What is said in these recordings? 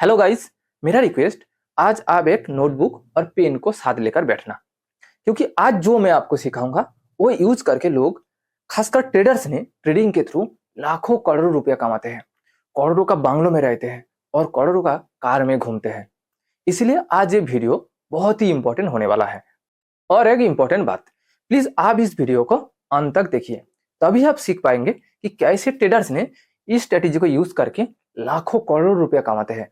Hello guys, मेरा request आज आप एक नोटबुक और पेन को साथ लेकर बैठना, क्योंकि आज जो मैं आपको सिखाऊंगा वो यूज करके लोग, खासकर ट्रेडर्स ने ट्रेडिंग के थ्रू लाखों करोड़ों रुपया कमाते हैं, करोड़ों का बंगलों में रहते हैं और करोड़ों का कार में घूमते हैं। इसलिए आज ये वीडियो बहुत ही इंपॉर्टेंट होने वाला है। और एक इंपॉर्टेंट बात, प्लीज आप इस वीडियो को अंत तक देखिए, तभी आप सीख पाएंगे कि कैसे ट्रेडर्स ने इस स्ट्रेटेजी को यूज करके लाखों करोड़ों रुपया कमाते हैं।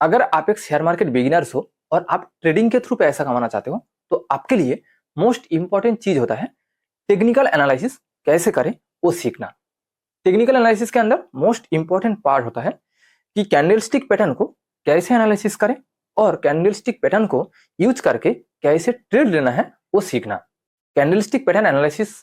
अगर आप एक शेयर मार्केट बिगिनर्स हो और आप ट्रेडिंग के थ्रू पैसा कमाना चाहते हो, तो आपके लिए मोस्ट इंपॉर्टेंट चीज होता है टेक्निकल एनालिसिस कैसे करें वो सीखना। टेक्निकल एनालिसिस के अंदर मोस्ट इंपॉर्टेंट पार्ट होता है कि कैंडलस्टिक पैटर्न को कैसे एनालिसिस करें और कैंडलस्टिक पैटर्न को यूज करके कैसे ट्रेड लेना है वो सीखना। कैंडलस्टिक पैटर्न एनालिसिस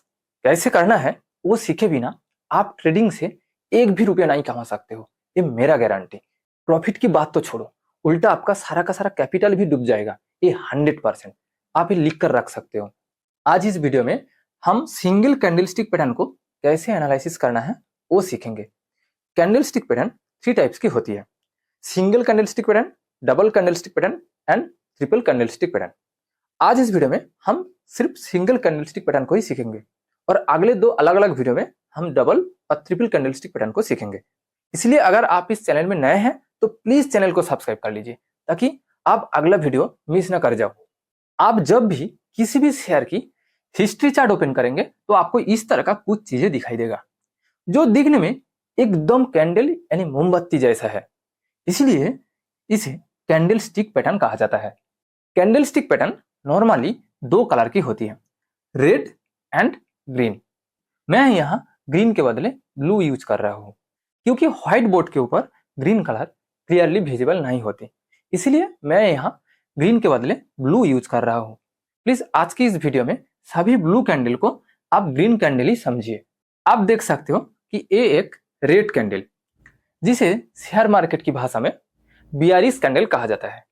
कैसे करना है वो सीखे बिना आप ट्रेडिंग से एक भी रुपया नहीं कमा सकते हो, ये मेरा गारंटी। प्रॉफिट की बात तो छोड़ो, उल्टा आपका सारा का सारा कैपिटल भी डूब जाएगा, ये 100%। आप ये लिख कर रख सकते हो। आज इस वीडियो में हम सिंगल कैंडलस्टिक पैटर्न को कैसे एनालिसिस करना है वो सीखेंगे। कैंडलस्टिक पैटर्न 3 टाइप्स की होती है: single candlestick pattern, double candlestick pattern and triple candlestick pattern. आज इस वीडियो में हम सिर्फ सिंगल कैंडलस्टिक पैटर्न को ही सीखेंगे और अगले 2 अलग अलग वीडियो में हम डबल और ट्रिपल कैंडलस्टिक पैटर्न को सीखेंगे। इसलिए अगर आप इस चैनल में नए हैं तो प्लीज चैनल को सब्सक्राइब कर लीजिए, ताकि आप अगला वीडियो मिस ना कर जाओ। आप जब भी किसी भी शेयर की हिस्ट्री चार्ट ओपन करेंगे तो आपको इस तरह का कुछ चीजें दिखाई देगा, जो दिखने में एकदम कैंडल यानी मोमबत्ती जैसा है। इसलिए इसे कैंडल स्टिक पैटर्न कहा जाता है। Candle stick pattern normally 2 colour की होती है, रेड एंड ग्रीन। मैं यहाँ ग्रीन के बदले ब्लू यूज कर रहा हूँ, क्योंकि व्हाइट बोर्ड के ऊपर ग्रीन कलर क्लियरली विजिबल नहीं होती, इसलिए मैं यहाँ ग्रीन के बदले ब्लू यूज कर रहा हूँ। प्लीज आज की इस वीडियो में सभी ब्लू कैंडल को आप ग्रीन कैंडल ही समझिए। आप देख सकते हो कि ये एक रेड कैंडल, जिसे शेयर मार्केट की भाषा में बियरिश कैंडल कहा जाता है।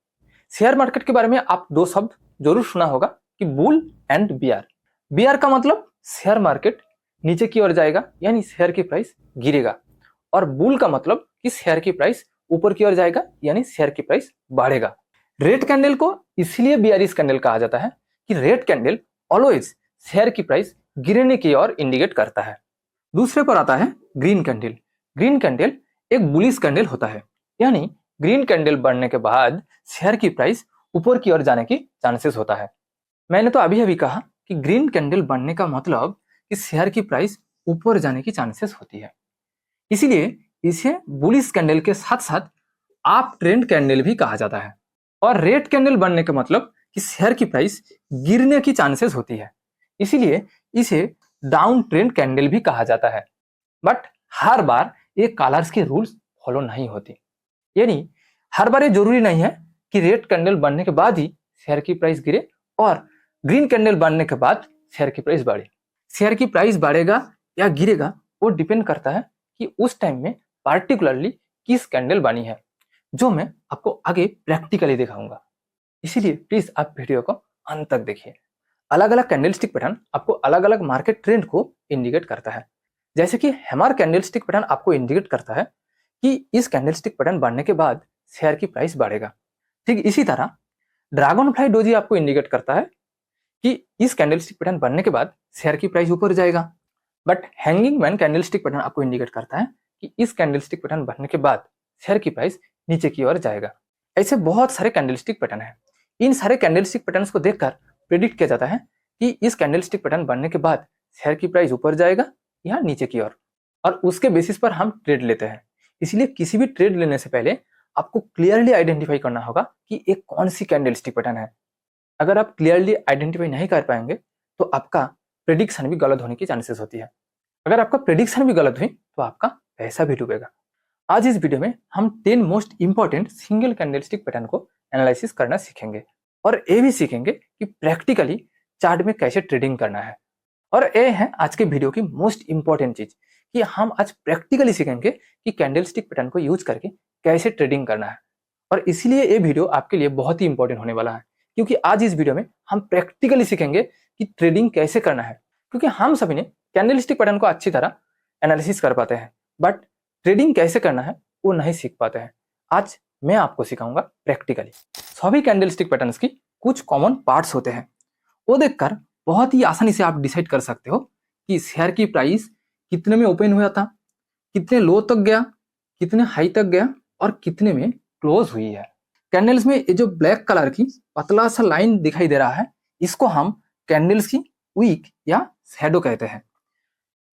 शेयर मार्केट के बारे में आप 2 शब्द जरूर सुना होगा कि बुल एंड बियर। बियर का मतलब शेयर मार्केट नीचे की ओर जाएगा, यानी शेयर की प्राइस गिरेगा, और बुल का मतलब कि शेयर की प्राइस ऊपर की ओर जाएगा, यानी शेयर की प्राइस बढ़ेगा। रेड कैंडल को इसलिए बियरिश कैंडल कहा जाता है कि रेड कैंडल ऑलवेज शेयर की प्राइस गिरने की ओर इंडिकेट करता है। दूसरे पर आता है ग्रीन कैंडल। ग्रीन कैंडल एक बुलिश कैंडल होता है, यानी ग्रीन कैंडल बढ़ने के बाद शेयर की प्राइस ऊपर की ओर जाने की चांसेस होता है। मैंने तो अभी अभी कहा कि ग्रीन कैंडल बढ़ने का मतलब कि शेयर की प्राइस ऊपर जाने की चांसेस होती है, इसीलिए इसे बुलिश कैंडल के साथ साथ आप ट्रेंड कैंडल भी कहा जाता है। और रेड कैंडल बनने का मतलब कि शेयर की प्राइस गिरने की चांसेस होती है, इसीलिए इसे डाउन ट्रेंड कैंडल भी कहा जाता है। बट हर बार ये कलर्स के रूल्स फॉलो नहीं होती, यानी हर बार ये जरूरी नहीं है कि रेड कैंडल बनने के बाद ही शेयर की प्राइस गिरे और ग्रीन कैंडल बनने के बाद शेयर की प्राइस बढ़े। शेयर की प्राइस बढ़ेगा या गिरेगा वो डिपेंड करता है कि उस टाइम में पार्टिकुलरली किस कैंडल बनी है, जो मैं आपको आगे प्रैक्टिकली दिखाऊंगा। इसीलिए प्लीज आप वीडियो को अंत तक देखिए। अलग अलग कैंडलस्टिक पैटर्न आपको अलग अलग मार्केट ट्रेंड को इंडिकेट करता है। जैसे कि हैमर कैंडलस्टिक पैटर्न आपको इंडिकेट करता है कि इस कैंडलस्टिक पैटर्न बढ़ने के बाद शेयर की प्राइस बढ़ेगा। ठीक इसी तरह ड्रैगन फ्लाई डोजी आपको इंडिकेट करता है कि इस कैंडलस्टिक पैटर्न बनने के बाद शेयर की प्राइस ऊपर जाएगा। But hanging man candlestick pattern आपको इंडिकेट करता है कि इस कैंडलस्टिक पैटर्न बनने के बाद शेयर की प्राइस नीचे की ओर जाएगा। ऐसे बहुत सारे कैंडलस्टिक पैटर्न हैं। इन सारे कैंडलस्टिक पैटर्न्स को देखकर प्रेडिक्ट किया जाता है कि इस कैंडलस्टिक पैटर्न बनने के बाद शेयर की प्राइस ऊपर जाएगा या नीचे की ओर, और उसके बेसिस पर हम ट्रेड लेते हैं। इसलिए किसी भी ट्रेड लेने से पहले आपको क्लियरली आइडेंटिफाई करना होगा कि एक कौन सी कैंडलस्टिक पैटर्न है। अगर आप क्लियरली आइडेंटिफाई नहीं कर पाएंगे तो आपका प्रेडिक्शन भी गलत होने की चांसेस होती है। अगर आपका प्रेडिक्शन भी गलत हुई तो आपका पैसा भी डूबेगा। आज इस वीडियो में हम 10 most important single candlestick pattern को एनालिसिस करना सीखेंगे, और ये भी सीखेंगे कि प्रैक्टिकली चार्ट में कैसे ट्रेडिंग करना है। और ये है आज के वीडियो की मोस्ट इंपॉर्टेंट चीज कि हम आज प्रैक्टिकली सीखेंगे कि कैंडलस्टिक पैटर्न को यूज करके कैसे ट्रेडिंग करना है। और इसीलिए ये वीडियो आपके लिए बहुत ही इंपॉर्टेंट होने वाला है, क्योंकि आज इस वीडियो में हम प्रैक्टिकली सीखेंगे कि ट्रेडिंग कैसे करना है। क्योंकि हम सभी ने कैंडलस्टिक पैटर्न को अच्छी तरह एनालिसिस कर पाते हैं, बट ट्रेडिंग कैसे करना है वो नहीं सीख पाते हैं। आज मैं आपको सिखाऊंगा प्रैक्टिकली। सभी कैंडलस्टिक पैटर्न्स की कुछ कॉमन पार्ट्स होते हैं, वो देखकर बहुत ही आसानी से आप डिसाइड कर सकते हो कि शेयर की प्राइस कितने में ओपन हुआ था, कितने लो तक गया, कितने हाई तक गया और कितने में क्लोज हुई है। कैंडल्स में ये जो ब्लैक कलर की पतला सा लाइन दिखाई दे रहा है, इसको हम कैंडल्स की वीक या शैडो कहते हैं।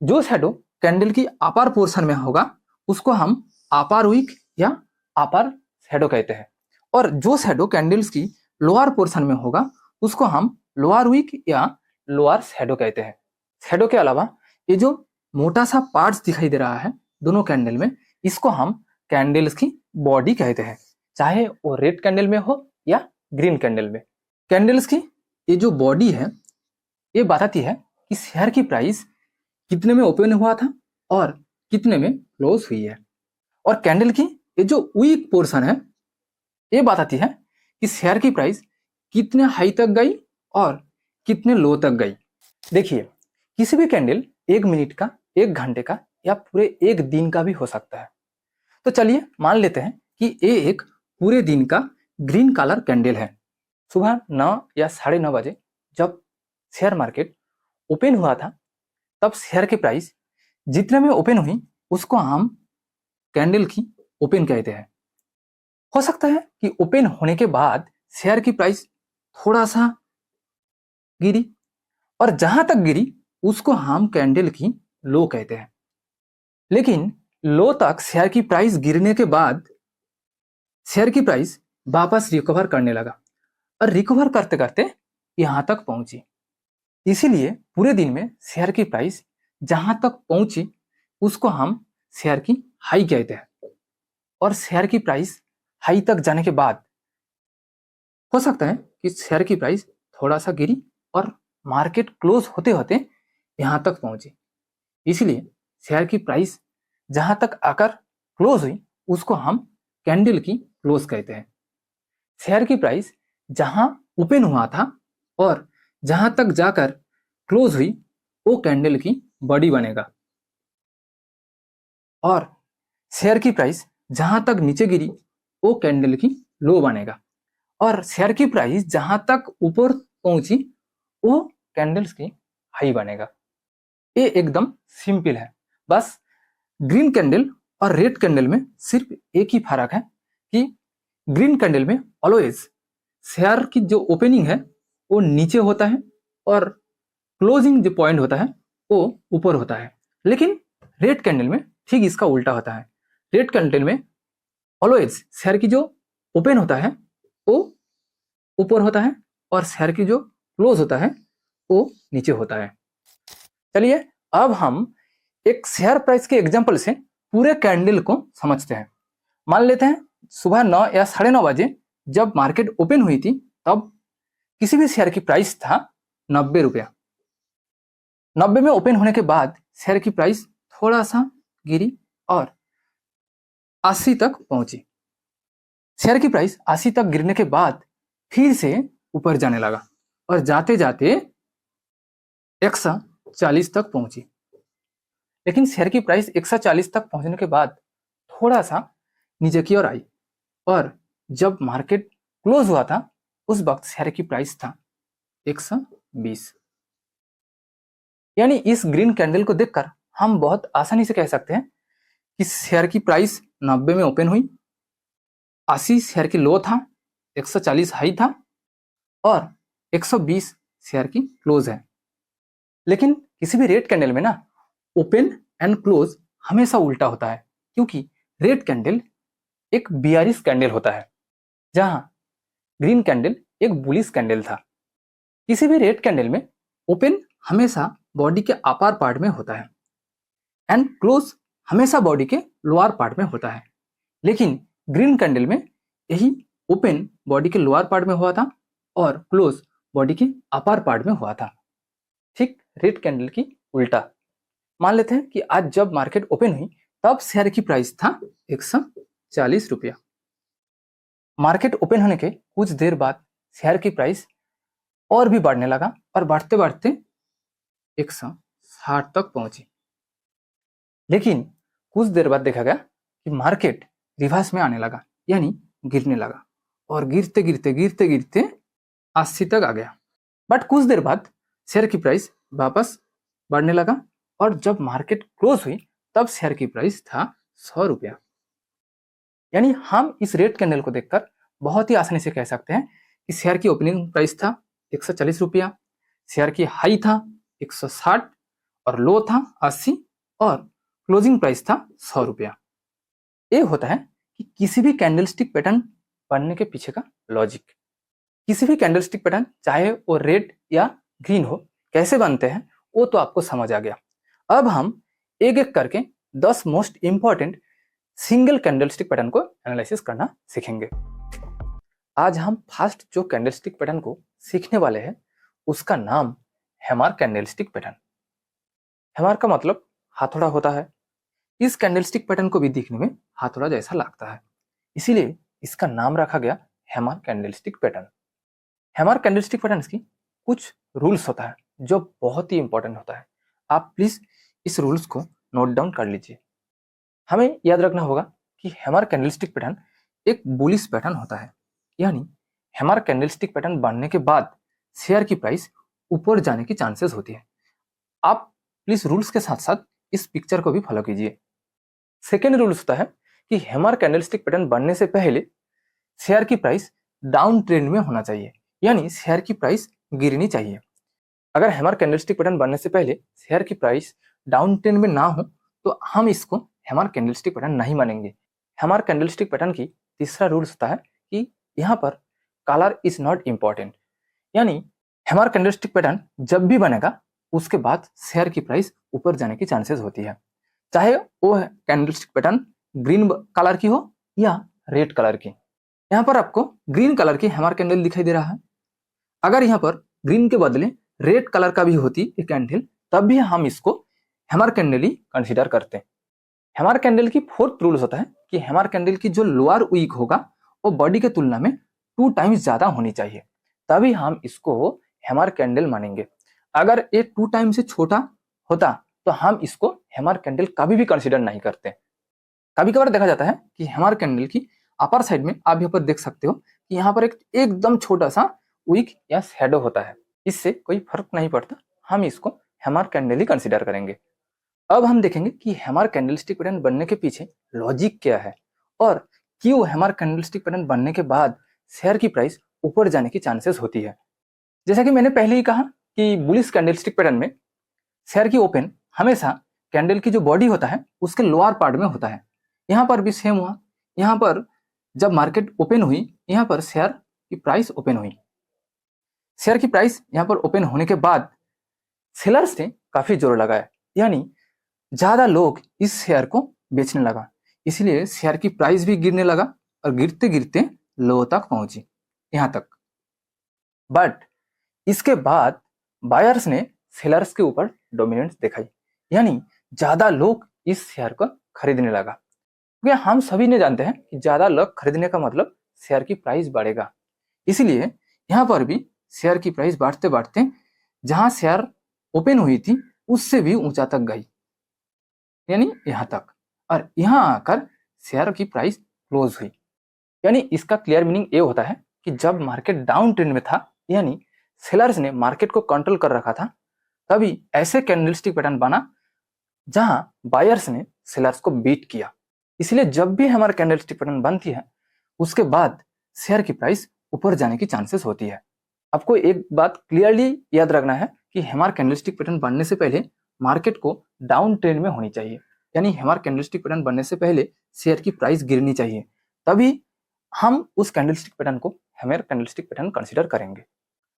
जो शैडो कैंडल की अपर पोर्शन में होगा उसको हम अपर वीक या अपर शैडो कहते हैं, और जो शैडो कैंडल्स की लोअर पोर्शन में होगा उसको हम लोअर वीक या लोअर शैडो कहते हैं। शैडो के अलावा ये जो मोटा सा पार्ट्स दिखाई दे रहा है दोनों कैंडल में, इसको हम कैंडल्स की बॉडी कहते हैं, चाहे वो रेड कैंडल में हो या ग्रीन कैंडल में। कैंडल्स की ये जो बॉडी है ये बताती है कि शेयर की प्राइस कितने में ओपन हुआ था और कितने में क्लोज हुई है। और कैंडल की ये जो वीक पोर्शन है ये बताती है कि शेयर की प्राइस कितने हाई तक गई और कितने लो तक गई। देखिए, किसी भी कैंडल 1 मिनट का, 1 घंटे का या पूरे 1 दिन का भी हो सकता है। तो चलिए मान लेते हैं कि ये एक पूरे दिन का ग्रीन कलर कैंडल है। सुबह 9 या 9:30 बजे जब शेयर मार्केट ओपन हुआ था, तब शेयर की प्राइस जितने में ओपन हुई उसको हम कैंडल की ओपन कहते हैं। हो सकता है कि ओपन होने के बाद शेयर की प्राइस थोड़ा सा गिरी, और जहां तक गिरी उसको हम कैंडल की लो कहते हैं। लेकिन लो तक शेयर की प्राइस गिरने के बाद शेयर की प्राइस वापस रिकवर करने लगा, और रिकवर करते करते यहां तक पहुंची। इसीलिए पूरे दिन में शेयर की प्राइस जहां तक पहुंची उसको हम शेयर की हाई कहते हैं। और शेयर की प्राइस हाई तक जाने के बाद हो सकता है कि शेयर की प्राइस थोड़ा सा गिरी और मार्केट क्लोज होते होते यहां तक पहुंची। इसलिए शेयर की प्राइस जहां तक आकर क्लोज हुई उसको हम कैंडल की क्लोज कहते हैं। शेयर की प्राइस जहां ओपन हुआ था और जहां तक जाकर क्लोज हुई वो कैंडल की बॉडी बनेगा, और शेयर की प्राइस जहां तक नीचे गिरी वो कैंडल की लो बनेगा, और शेयर की प्राइस जहां तक ऊपर पहुंची वो कैंडल्स की हाई बनेगा। ये एकदम सिंपल है। बस ग्रीन कैंडल और रेड कैंडल में सिर्फ एक ही फर्क है कि ग्रीन कैंडल में ऑलवेज शेयर की जो ओपनिंग है वो नीचे होता है और क्लोजिंग जो पॉइंट होता है वो ऊपर होता है। लेकिन रेड कैंडल में ठीक इसका उल्टा होता है। रेड कैंडल में ऑलवेज शेयर की जो ओपन होता है वो ऊपर होता है और शेयर की जो क्लोज होता है वो नीचे होता है। चलिए अब हम एक शेयर प्राइस के एग्जांपल से पूरे कैंडल को समझते हैं। मान लेते हैं सुबह 9 या 9:30 बजे जब मार्केट ओपन हुई थी, तब किसी भी शेयर की प्राइस था 90 रुपया। 90 में ओपन होने के बाद शेयर की प्राइस थोड़ा सा गिरी और 80 तक पहुंची। शेयर की प्राइस 80 तक गिरने के बाद फिर से ऊपर जाने लगा और जाते जाते 140 तक पहुंची। लेकिन शेयर की प्राइस 140 तक पहुंचने के बाद थोड़ा सा नीचे की ओर आई, और जब मार्केट क्लोज हुआ था उस वक्त शेयर की प्राइस था 120। यानी इस ग्रीन कैंडल को देखकर हम बहुत आसानी से कह सकते हैं कि शेयर की प्राइस 90 में ओपन हुई, 80 शेयर की लो था, 140 हाई था और 120 शेयर की क्लोज है। लेकिन किसी भी रेड कैंडल में ना ओपन एंड क्लोज हमेशा उल्टा होता है, क्योंकि रेड कैंडल एक बियरिश कैंडल होता है जहां ग्रीन कैंडल एक बुलिश कैंडल था। किसी भी रेड कैंडल में ओपन हमेशा बॉडी के अपर पार्ट में होता है एंड क्लोज हमेशा बॉडी के लोअर पार्ट में होता है। लेकिन ग्रीन कैंडल में यही ओपन बॉडी के लोअर पार्ट में हुआ था और क्लोज बॉडी के अपर पार्ट में हुआ था। ठीक रेड कैंडल की उल्टा। मान लेते हैं कि आज जब मार्केट ओपन हुई तब शेयर की प्राइस था 140 रुपया। मार्केट ओपन होने के कुछ देर बाद शेयर की प्राइस और भी बढ़ने लगा और बढ़ते बढ़ते 160 तक पहुंची। लेकिन कुछ देर बाद देखा गया कि मार्केट रिवर्स में आने लगा, यानी गिरने लगा और गिरते गिरते गिरते गिरते 80 तक आ गया। बट कुछ देर बाद शेयर की प्राइस वापस बढ़ने लगा और जब मार्केट क्लोज हुई तब शेयर की प्राइस था 100 रुपया। यानी हम इस रेड कैंडल को देखकर बहुत ही आसानी से कह सकते हैं कि शेयर की ओपनिंग प्राइस था 140 रुपया, शेयर की हाई था 160 और लो था 80 और क्लोजिंग प्राइस था 100 रुपया। ये होता है कि किसी भी कैंडलस्टिक पैटर्न बनने के पीछे का लॉजिक। किसी भी कैंडलस्टिक पैटर्न चाहे वो रेड या ग्रीन हो, कैसे बनते हैं वो तो आपको समझ आ गया। अब हम एक एक करके 10 most important single candlestick pattern को एनालिसिस करना सीखेंगे। आज हम फर्स्ट जो कैंडलस्टिक पैटर्न को सीखने वाले हैं उसका नाम हैमर कैंडलस्टिक पैटर्न। हैमर का मतलब हथौड़ा होता है। इस कैंडलस्टिक पैटर्न को भी दिखने में हथौड़ा जैसा लगता है, इसीलिए इसका नाम रखा गया hammer candlestick pattern. Hammer candlestick pattern की कुछ रूल्स होता है जो बहुत ही इंपॉर्टेंट होता है। आप प्लीज इस रूल्स को नोट डाउन कर लीजिए। हमें याद रखना होगा कि हैमर कैंडलस्टिक पैटर्न एक बुलिश पैटर्न होता है, यानी हैमर कैंडलस्टिक पैटर्न बनने के बाद शेयर की प्राइस ऊपर जाने की चांसेस होती है। आप प्लीज रूल्स के साथ साथ इस पिक्चर को भी फॉलो कीजिए। सेकेंड रूल्स होता है कि हैमर कैंडलस्टिक पैटर्न बनने से पहले शेयर की प्राइस डाउन ट्रेंड में होना चाहिए, यानी शेयर की प्राइस गिरनी चाहिए। अगर हैमर कैंडलस्टिक पैटर्न बनने से पहले शेयर की प्राइस डाउन ट्रेंड में ना हो तो हम इसको हैमर कैंडलस्टिक पैटर्न नहीं मानेंगे। हैमर कैंडलस्टिक पैटर्न की तीसरा रूल्स होता है कि यहाँ पर कलर इज नॉट इंपॉर्टेंट, यानी हैमर कैंडलस्टिक पैटर्न जब भी बनेगा उसके बाद शेयर की प्राइस ऊपर जाने की चांसेस होती है, चाहे वो कैंडलस्टिक पैटर्न ग्रीन कलर की हो या रेड कलर की। यहाँ पर आपको ग्रीन कलर की हैमर कैंडल दिखाई दे रहा है। अगर यहाँ पर ग्रीन के बदले रेड कलर का भी होती ये कैंडल, तब भी हम इसको हैमर कैंडल ही कंसीडर करते हैं। हैमर कैंडल की फोर्थ रूल्स होता है कि हैमर कैंडल की जो लोअर वीक होगा वो बॉडी के तुलना में 2 टाइम्स ज्यादा होनी चाहिए, तभी हम इसको हैमर कैंडल मानेंगे। अगर ये 2 टाइम से छोटा होता तो हम इसको हैमर कैंडल कभी भी कंसीडर नहीं करते। कभी कभार देखा जाता है कि हैमर कैंडल की अपर साइड में आप यहाँ पर देख सकते हो कि यहाँ पर एक एकदम छोटा सा विक या शैडो होता है, इससे कोई फर्क नहीं पड़ता, हम इसको हैमर कैंडल ही कंसीडर करेंगे। अब हम देखेंगे कि हैमर कैंडलस्टिक पैटर्न बनने के पीछे लॉजिक क्या है और क्यों हैमर कैंडलस्टिक पैटर्न बनने के बाद शेयर की प्राइस ऊपर जाने की चांसेस होती है। जैसा कि मैंने पहले ही कहा कि बुलिश कैंडलस्टिक पैटर्न में शेयर की ओपन हमेशा कैंडल की जो बॉडी होता है उसके लोअर पार्ट में होता है। यहाँ पर भी सेम हुआ। यहाँ पर जब मार्केट ओपन हुई, यहाँ पर शेयर की प्राइस ओपन हुई। शेयर की प्राइस यहाँ पर ओपन होने के बाद सेलर्स ने काफी जोर लगाया, यानी ज्यादा लोग इस शेयर को बेचने लगा, इसलिए शेयर की प्राइस भी गिरने लगा और गिरते गिरते लो तक पहुंची, यहाँ तक। बट इसके बाद बायर्स ने सेलर्स के ऊपर डोमिनेंस दिखाई, यानी ज्यादा लोग इस शेयर को खरीदने लगा। क्योंकि हम सभी ने जानते हैं कि ज्यादा लोग खरीदने का मतलब शेयर की प्राइस बढ़ेगा, इसलिए यहाँ पर भी शेयर की प्राइस बढ़ते बढ़ते जहां शेयर ओपन हुई थी उससे भी ऊंचा तक गई, यानी यहाँ तक, और यहाँ आकर शेयर की प्राइस क्लोज हुई। यानी इसका क्लियर मीनिंग ये होता है कि जब मार्केट डाउन ट्रेंड में था, यानी सेलर्स ने मार्केट को कंट्रोल कर रखा था, तभी ऐसे कैंडलस्टिक पैटर्न बना जहां बायर्स ने सेलर्स को बीट किया। इसलिए जब भी हमारा कैंडलस्टिक पैटर्न बनती है उसके बाद शेयर की प्राइस ऊपर जाने की चांसेस होती है। आपको एक बात क्लियरली याद रखना है कि हमारा कैंडलस्टिक पैटर्न बनने से पहले मार्केट को डाउन ट्रेंड में होनी चाहिए, यानी हमारा कैंडलस्टिक पैटर्न बनने से पहले शेयर की प्राइस गिरनी चाहिए, तभी हम उस कैंडलस्टिक पैटर्न को हैमर कैंडलस्टिक पैटर्न कंसीडर करेंगे।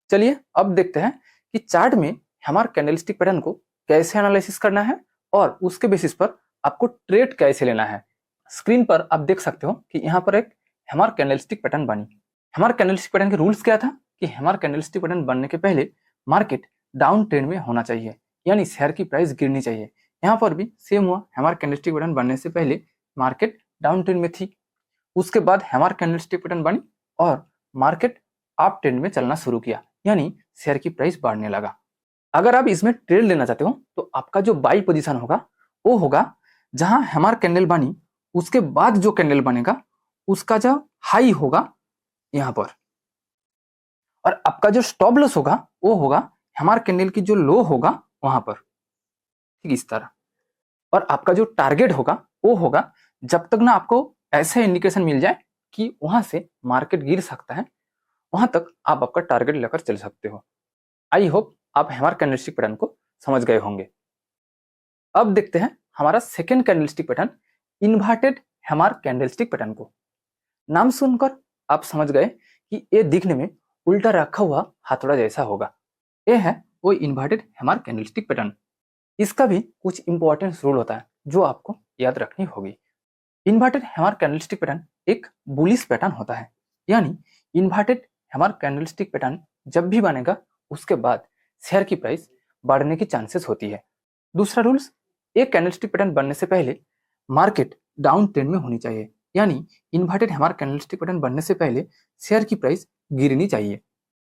चलिए अब देखते हैं कि चार्ट में हमारा कैंडलस्टिक पैटर्न को कैसे एनालिसिस करना है और उसके बेसिस पर आपको ट्रेड कैसे लेना है। स्क्रीन पर आप देख सकते हो कि यहाँ पर एक हैमर कैंडलस्टिक पैटर्न बनी। हैमर कैंडलस्टिक पैटर्न के रूल्स क्या था कि हैमर कैंडलस्टिक पैटर्न बनने के पहले मार्केट डाउन ट्रेंड में होना चाहिए, यानी शेयर की प्राइस गिरनी चाहिए। यहाँ पर भी सेम हुआ, हैमर कैंडलस्टिक पैटर्न बनने से पहले मार्केट डाउन ट्रेंड में थी, उसके बाद हैमर कैंडलस्टिक पैटर्न बनी और मार्केट अप ट्रेंड में चलना शुरू किया, यानी शेयर की प्राइस बढ़ने लगा। अगर आप इसमें ट्रेड लेना चाहते हो तो आपका जो बाई पोजीशन होगा वो होगा जहां हैमर कैंडल बनी उसके बाद जो कैंडल बनेगा उसका जो हाई होगा यहाँ पर, और आपका जो स्टॉप लॉस होगा वो होगा हैमर कैंडल की जो लो होगा वहां पर, ठीक इस तरह। और आपका जो टारगेट होगा वो होगा जब तक ना आपको ऐसा इंडिकेशन मिल जाए कि वहां से मार्केट गिर सकता है, वहां तक आप आपका टारगेट लेकर चल सकते हो। आई होप आप हैमर कैंडलस्टिक पैटर्न को समझ गए होंगे। अब देखते हैं हमारा second candlestick pattern, inverted hammer candlestick pattern को। नाम सुनकर आप समझ गए कि ये दिखने में उल्टा रखा हुआ हथौड़ा जैसा होगा। ये है वो इन्वर्टेड हैमर कैंडलस्टिक पैटर्न। इसका भी कुछ इंपॉर्टेंट रूल होता है जो आपको याद रखनी होगी। इन्वर्टेड हैमर कैंडलस्टिक पैटर्न एक बुलिश पैटर्न होता है, यानी इन्वर्टेड हैमर कैंडलस्टिक पैटर्न जब भी बनेगा उसके बाद शेयर की प्राइस बढ़ने की चांसेस होती है। दूसरा रूल्स, एक कैंडलस्टिक पैटर्न बनने से पहले मार्केट डाउन ट्रेंड में होनी चाहिए, यानी इन्वर्टेड हैमर कैंडलस्टिक पैटर्न बनने से पहले शेयर की प्राइस गिरनी चाहिए।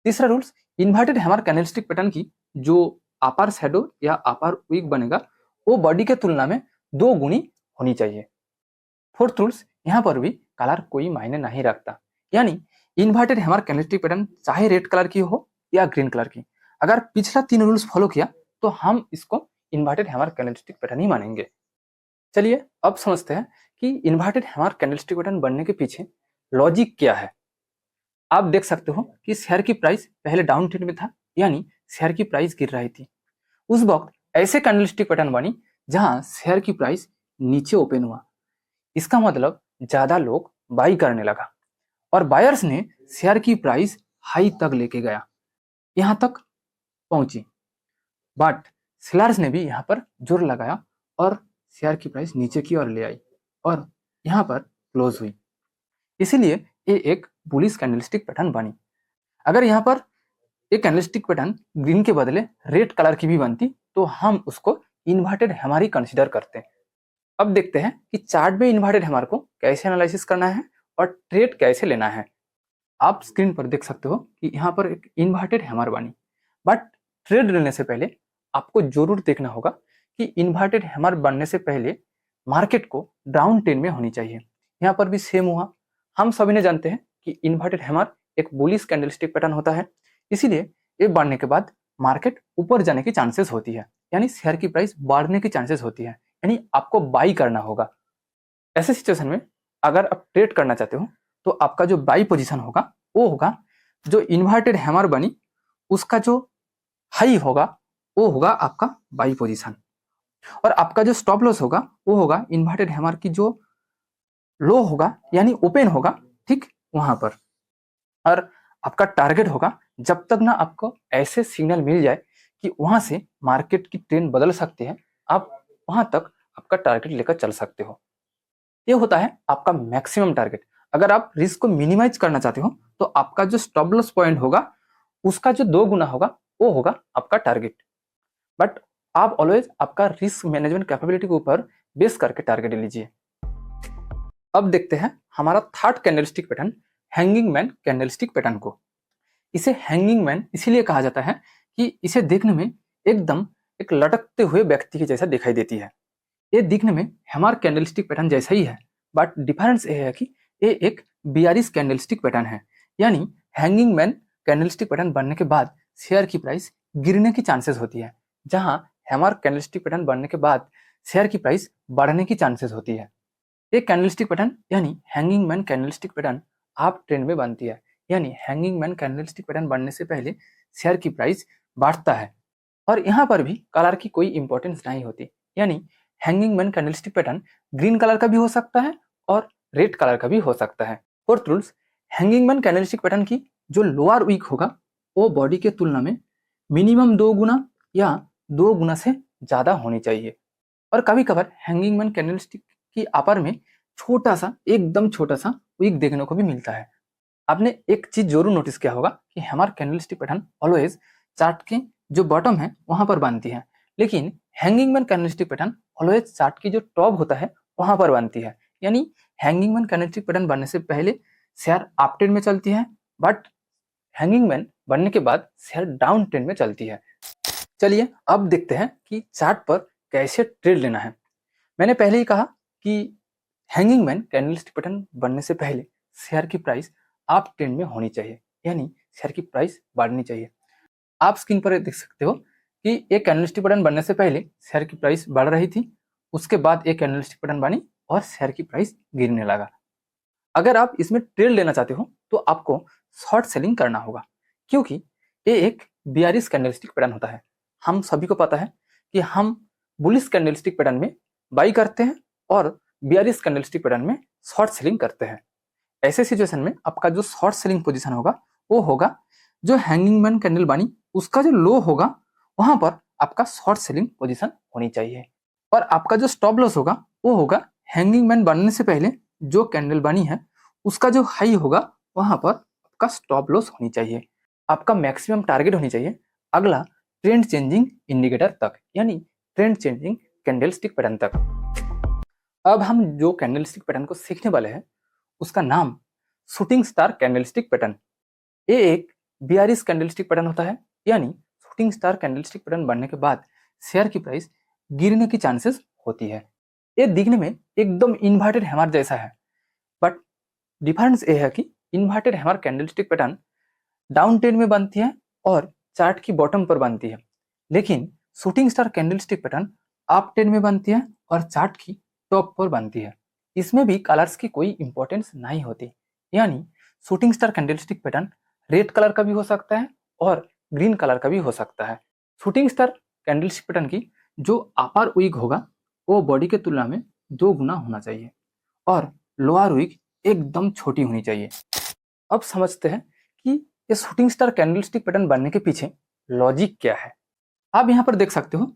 तीसरा rules, inverted hammer candlestick pattern की जो अपर शैडो या अपर विक बनेगा वो बॉडी के तुलना में 2 गुनी होनी चाहिए। फोर्थ रूल्स, यहाँ पर भी कलर कोई मायने नहीं रखता, यानी इन्वर्टेड हैमर कैंडलस्टिक पैटर्न चाहे रेड कलर की हो या ग्रीन कलर की, अगर पिछला 3 रूल्स फॉलो किया तो हम इसको इन्वर्टेड हैमर कैंडलस्टिक पैटर्न ही मानेंगे। चलिए अब समझते हैं कि इन्वर्टेड हैमर कैंडलस्टिक पैटर्न बनने के पीछे लॉजिक क्या है। आप देख सकते हो कि शेयर की प्राइस पहले डाउन ट्रेंड में था, यानी शेयर की प्राइस गिर रही थी। उस वक्त ऐसे कैंडलस्टिक पैटर्न बनी जहां शेयर की प्राइस नीचे ओपन हुआ। इसका मतलब ज्यादा लोग बाई करने लगा और बायर्स ने शेयर की प्राइस हाई तक लेके गया, यहां तक पहुंची। बट सेलर्स ने भी यहां पर जोर लगाया और शेयर की प्राइस नीचे की ओर ले आई और यहां पर क्लोज हुई। इसीलिए ये एक बुलिश कैंडलस्टिक पैटर्न बनी। अगर यहाँ पर एक कैंडलस्टिक पैटर्न ग्रीन के बदले रेड कलर की भी बनती तो हम उसको इन्वर्टेड हैमर ही कंसीडर करते हैं। अब देखते हैं कि चार्ट में इन्वर्टेड हैमर को कैसे एनालिसिस करना है और ट्रेड कैसे लेना है। आप स्क्रीन पर देख सकते हो कि यहाँ पर एक इन्वर्टेड हैमर बनी, बट ट्रेड लेने से पहले आपको जरूर देखना होगा कि इन्वर्टेड हैमर बनने से पहले मार्केट को डाउन ट्रेंड में होनी चाहिए। यहाँ पर भी सेम हुआ। हम सभी ने जानते हैं कि इन्वर्टेड हैमर एक बुलिश कैंडलस्टिक पैटर्न होता है, इसीलिए ये बढ़ने के बाद मार्केट ऊपर जाने की चांसेस होती है, यानी शेयर की प्राइस बढ़ने की चांसेस होती है, यानी आपको बाई करना होगा। ऐसे सिचुएशन में अगर आप ट्रेड करना चाहते हो तो आपका जो बाई पोजीशन होगा वो होगा जो इन्वर्टेड हैमर बनी उसका जो हाई होगा वो होगा आपका बाई पोजीशन, और आपका जो स्टॉप लॉस होगा वो होगा इन्वर्टेड हैमर की जो लो होगा यानी ओपन होगा, ठीक वहां पर। और आपका टारगेट होगा जब तक ना आपको ऐसे सिग्नल मिल जाए कि वहां से मार्केट की ट्रेंड बदल सकती है, आप वहां तक आपका टारगेट लेकर चल सकते हो। ये होता है आपका मैक्सिमम टारगेट। अगर आप रिस्क को मिनिमाइज करना चाहते हो तो आपका जो स्टॉप लॉस पॉइंट होगा उसका जो 2 गुना होगा वो होगा आपका टारगेट। बट आप ऑलवेज आपका रिस्क मैनेजमेंट कैपेबिलिटी के ऊपर बेस करके टारगेट लीजिए। अब देखते हैं हमारा third candlestick pattern, hanging man candlestick pattern को। इसे हैंगिंग मैन इसीलिए कहा जाता है कि इसे देखने में एकदम एक लटकते हुए व्यक्ति के जैसा दिखाई देती है। ये दिखने में हैमर कैंडलस्टिक पैटर्न जैसा ही है, बट डिफरेंस ये है कि ये एक बियरिश कैंडलस्टिक पैटर्न है, यानी हैंगिंग मैन कैंडलस्टिक पैटर्न बनने के बाद शेयर की प्राइस गिरने की चांसेस होती है, जहां हैमर कैंडलस्टिक पैटर्न बनने के बाद शेयर की प्राइस बढ़ने की चांसेस होती है। एक कैंडलस्टिक पैटर्न यानी हैंगिंग मैन कैंडलस्टिक पैटर्न आप ट्रेंड में बनती है, यानी हैंगिंग मैन कैंडलस्टिक पैटर्न बनने से पहले शेयर की प्राइस बढ़ता है और यहाँ पर भी कलर की कोई इंपॉर्टेंस नहीं होती, यानी hanging man candlestick pattern green colour का भी हो सकता है और रेड कलर का भी हो सकता है। Fourth rules, hanging man candlestick pattern की जो लोअर वीक होगा वो बॉडी के तुलना में मिनिमम 2 गुना या 2 गुना से ज्यादा होनी चाहिए। और कभी कभार हैंगिंग मैन कैंडलस्टिक की अपर में छोटा सा एकदम छोटा सा वीक देखने को भी मिलता है। आपने एक चीज जरूर नोटिस किया होगा कि hammer candlestick pattern always chart के जो बॉटम है वहां पर बनती है, लेकिन hanging man candlestick pattern always chart की जो टॉप होता है वहां पर बनती है, यानी हैंगिंग मैन कैंडलस्टिक पैटर्न बनने से पहले शेयर अप ट्रेंड में चलती है, बट हैंगिंग मैन बनने के बाद शेयर डाउन ट्रेंड में चलती है। चलिए अब देखते हैं कि चार्ट पर कैसे ट्रेड लेना है। मैंने पहले ही कहा कि हैंगिंग मैन कैंडलस्टिक पैटर्न बनने से पहले शेयर की प्राइस अप ट्रेंड में होनी चाहिए, यानी शेयर की प्राइस बढ़नी चाहिए। आप स्क्रीन पर देख सकते हो कि एक कैंडलस्टिक पैटर्न बनने से पहले शेयर की प्राइस बढ़ रही थी, उसके बाद एक कैंडलस्टिक पैटर्न बनी और शेयर की प्राइस गिरने लगा। अगर आप इसमें ट्रेड लेना चाहते हो तो आपको शॉर्ट सेलिंग करना होगा, क्योंकि ये एक बियरिश कैंडलस्टिक पैटर्न होता है। हम सभी को पता है कि हम बुलिश कैंडलस्टिक पैटर्न में बाई करते हैं और बियरिश कैंडलस्टिक पैटर्न में शॉर्ट सेलिंग करते हैं। ऐसे सिचुएशन में आपका जो शॉर्ट सेलिंग पोजीशन होगा वो होगा जो हैंगिंग मैन कैंडल बनी उसका जो लो होगा वहां पर आपका शॉर्ट सेलिंग पोजीशन होनी चाहिए, और आपका जो स्टॉप लॉस होगा वो होगा हैंगिंग मैन बनने से पहले जो कैंडल बनी है उसका जो हाई होगा वहां पर आपका स्टॉप लॉस होनी चाहिए। आपका मैक्सिमम टारगेट होनी चाहिए अगला ट्रेंड चेंजिंग इंडिकेटर तक, यानी ट्रेंड चेंजिंग कैंडलस्टिक पैटर्न तक। अब हम जो कैंडलस्टिक पैटर्न को सीखने वाले हैं उसका नाम शूटिंग स्टार कैंडलस्टिक पैटर्न। ये एक बियरिश कैंडलस्टिक पैटर्न होता है, यानी शूटिंग स्टार कैंडलस्टिक पैटर्न बनने के बाद शेयर की प्राइस गिरने की चांसेस होती है। ये दिखने में एकदम इन्वर्टेड हैमर जैसा है, बट डिफरेंस ये है कि inverted hammer candlestick pattern down trend में बनती है और चार्ट की बॉटम पर बनती है, लेकिन shooting star candlestick pattern up trend में बनती है और चार्ट की टॉप पर बनती है। इसमें भी कलर्स की कोई इंपॉर्टेंस नहीं होती, यानी shooting star candlestick pattern red colour का भी हो सकता है और ग्रीन कलर का भी हो सकता है। शूटिंग स्टार कैंडलस्टिक पैटर्न की जो अपर विक होगा वो बॉडी के तुलना में 2 गुना होना चाहिए और लोअर विक एकदम छोटी होनी चाहिए। अब समझते हैं कि ये शूटिंग स्टार कैंडलस्टिक पैटर्न बनने के पीछे लॉजिक क्या है। आप यहाँ पर देख सकते हो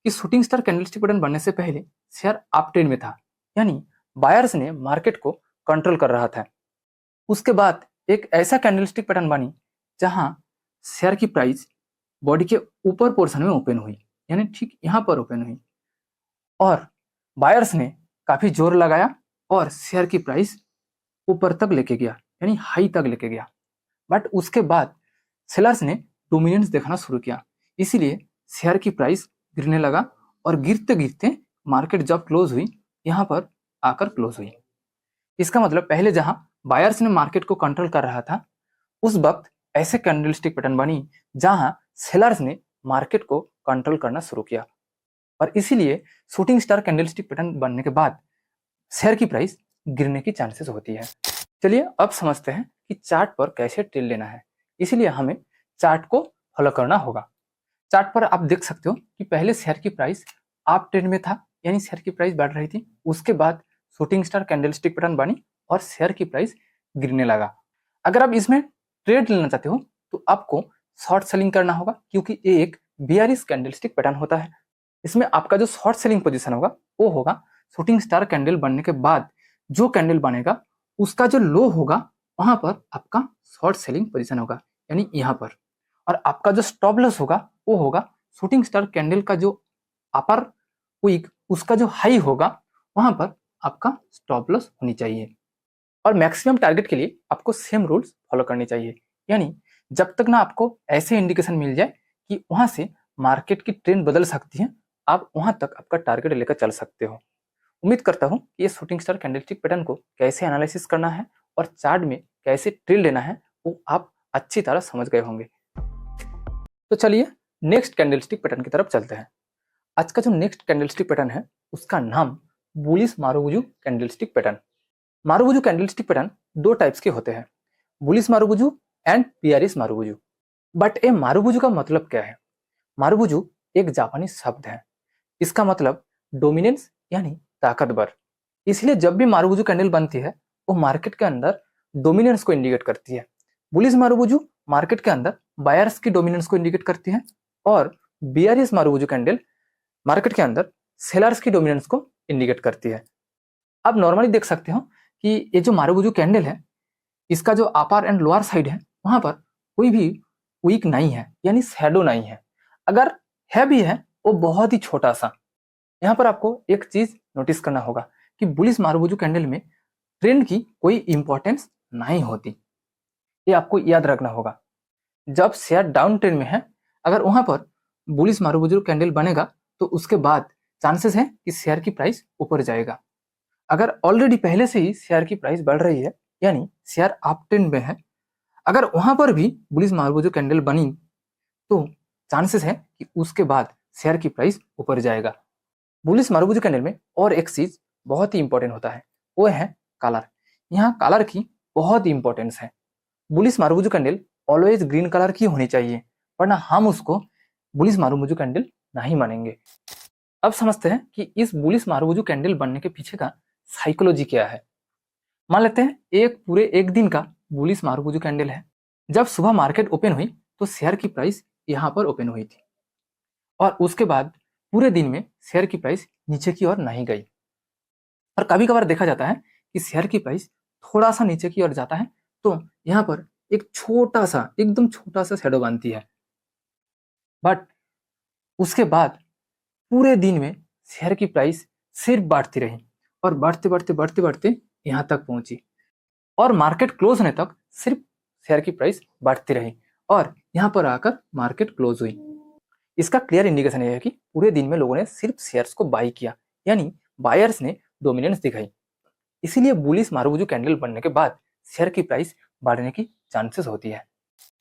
कि शूटिंग स्टार कैंडलस्टिक पैटर्न बनने से पहले शेयर अप ट्रेंड में था, यानी बायर्स ने मार्केट को कंट्रोल कर रहा था। उसके बाद एक ऐसा कैंडलस्टिक पैटर्न बनी जहां शेयर की प्राइस बॉडी के ऊपर पोर्शन में ओपन हुई, यानी ठीक यहाँ पर ओपन हुई, और बायर्स ने काफी जोर लगाया और शेयर की प्राइस ऊपर तक लेके गया, यानी हाई तक लेके गया। बट उसके बाद सेलर्स ने डोमिनेंस देखना शुरू किया, इसीलिए शेयर की प्राइस गिरने लगा और गिरते गिरते मार्केट जब क्लोज हुई यहाँ पर आकर क्लोज हुई। इसका मतलब पहले जहां बायर्स ने मार्केट को कंट्रोल कर रहा था उस वक्त ऐसे कैंडलस्टिक पैटर्न बनी जहां सेलर्स ने मार्केट को कंट्रोल करना शुरू किया, और इसीलिए शूटिंग स्टार कैंडलस्टिक पैटर्न बनने के बाद शेयर की प्राइस गिरने की चांसेस होती है। चलिए अब समझते हैं कि चार्ट पर कैसे ट्रेड लेना है। इसीलिए हमें चार्ट को फॉलो करना होगा। चार्ट पर आप देख सकते हो कि पहले शेयर की प्राइस अप ट्रेंड में था, यानी शेयर की प्राइस बढ़ रही थी। उसके बाद शूटिंग स्टार कैंडलस्टिक पैटर्न बनी और शेयर की प्राइस गिरने लगा। अगर आप इसमें ट्रेड लेना चाहते हो तो आपको शॉर्ट सेलिंग करना होगा, क्योंकि ये एक बियरिश कैंडलस्टिक पैटर्न होता है। इसमें आपका जो शॉर्ट सेलिंग पोजीशन होगा वो होगा शूटिंग स्टार कैंडल बनने के बाद जो कैंडल बनेगा उसका जो लो होगा वहां पर आपका शॉर्ट सेलिंग पोजीशन होगा, यानी यहाँ पर। और आपका जो स्टॉप लॉस होगा वो होगा शूटिंग स्टार कैंडल का जो अपर विक उसका जो हाई होगा वहां पर आपका स्टॉप लॉस होनी चाहिए। और मैक्सिमम टारगेट के लिए आपको सेम रूल्स फॉलो करने चाहिए, यानी जब तक ना आपको ऐसे इंडिकेशन मिल जाए कि वहां से मार्केट की ट्रेंड बदल सकती है, आप वहां तक आपका टारगेट लेकर चल सकते हो। उम्मीद करता हूं कि ये शूटिंग स्टार कैंडलस्टिक पैटर्न को कैसे एनालिसिस करना है और चार्ट में कैसे ट्रेड लेना है वो आप अच्छी तरह समझ गए होंगे। तो चलिए नेक्स्ट कैंडलस्टिक पैटर्न की तरफ चलते हैं। आज का जो नेक्स्ट कैंडलस्टिक पैटर्न है उसका नाम bullish marubozu candlestick pattern. Marubozu candlestick pattern 2 types के होते हैं, bullish marubozu and bearish marubozu. But ये मारुबुजू का मतलब क्या है? मारुबुजू एक जापानी शब्द है, इसका मतलब डोमिनेंस यानी ताकतवर। इसलिए जब भी मारुबुजू कैंडल बनती है वो मार्केट के अंदर डोमिनेंस को इंडिकेट करती है। बुलिश मारुबुजू मार्केट के अंदर बायर्स की डोमिनेंस को इंडिकेट करती है और बियरिश मारुबुजू कैंडल मार्केट के अंदर सेलर्स की डोमिनेंस को इंडिकेट करती है। आप नॉर्मली देख सकते हो कि ये जो मारुबुजू कैंडल है इसका जो अपर एंड लोअर साइड है वहां पर कोई भी वीक नहीं है, यानी शैडो नहीं है। अगर है भी है वो बहुत ही छोटा सा। यहाँ पर आपको एक चीज नोटिस करना होगा कि बुलिश मारुबुजू कैंडल में ट्रेंड की कोई इंपॉर्टेंस नहीं होती, ये आपको याद रखना होगा। जब शेयर डाउन ट्रेंड में है अगर वहां पर बुलिश मारुबुजू कैंडल बनेगा तो उसके बाद चांसेस है कि शेयर की प्राइस ऊपर जाएगा। अगर ऑलरेडी पहले से ही शेयर की प्राइस बढ़ रही है, यानी शेयर अप ट्रेंड में है, अगर वहां पर भी बुलिश मारुबुजू कैंडल बनी तो चांसेस है कि उसके बाद शेयर की प्राइस ऊपर जाएगा। बुलिश मारुबुजू कैंडल में और एक चीज बहुत ही इंपॉर्टेंट होता है, वो है कलर। यहाँ कलर की बहुत ही इंपॉर्टेंस है। Bullish marubozu candle always green colour की होनी चाहिए, वरना हम उसको बुलिश मारुबुजू कैंडल नहीं मानेंगे। अब समझते हैं कि इस बुलिश मारुबुजू कैंडल बनने के पीछे का साइकोलॉजी क्या है। मान लेते हैं एक पूरे एक दिन का बुलिश मारुबुजू कैंडल है। जब सुबह मार्केट ओपन हुई तो शेयर की प्राइस यहाँ पर ओपन हुई थी और उसके बाद पूरे दिन में शेयर की प्राइस नीचे की ओर नहीं गई। और कभी कभार देखा जाता है कि शेयर की प्राइस थोड़ा सा नीचे की ओर जाता है तो यहाँ पर एक छोटा सा, एकदम छोटा सा शैडो बनती है, बट उसके बाद पूरे दिन में शेयर की प्राइस सिर्फ बढ़ती रही और बढ़ते बढ़ते बढ़ते बढ़ते यहाँ तक पहुंची और मार्केट क्लोज होने तक सिर्फ शेयर की प्राइस बढ़ती रही और यहाँ पर आकर मार्केट क्लोज हुई। इसका क्लियर इंडिकेशन यह है कि पूरे दिन में लोगों ने सिर्फ शेयर्स को बाई किया, यानी बायर्स ने डोमिनेंस दिखाई। इसीलिए बुलिश मारुबुजू कैंडल बनने के बाद शेयर की प्राइस बढ़ने की चांसेस होती है।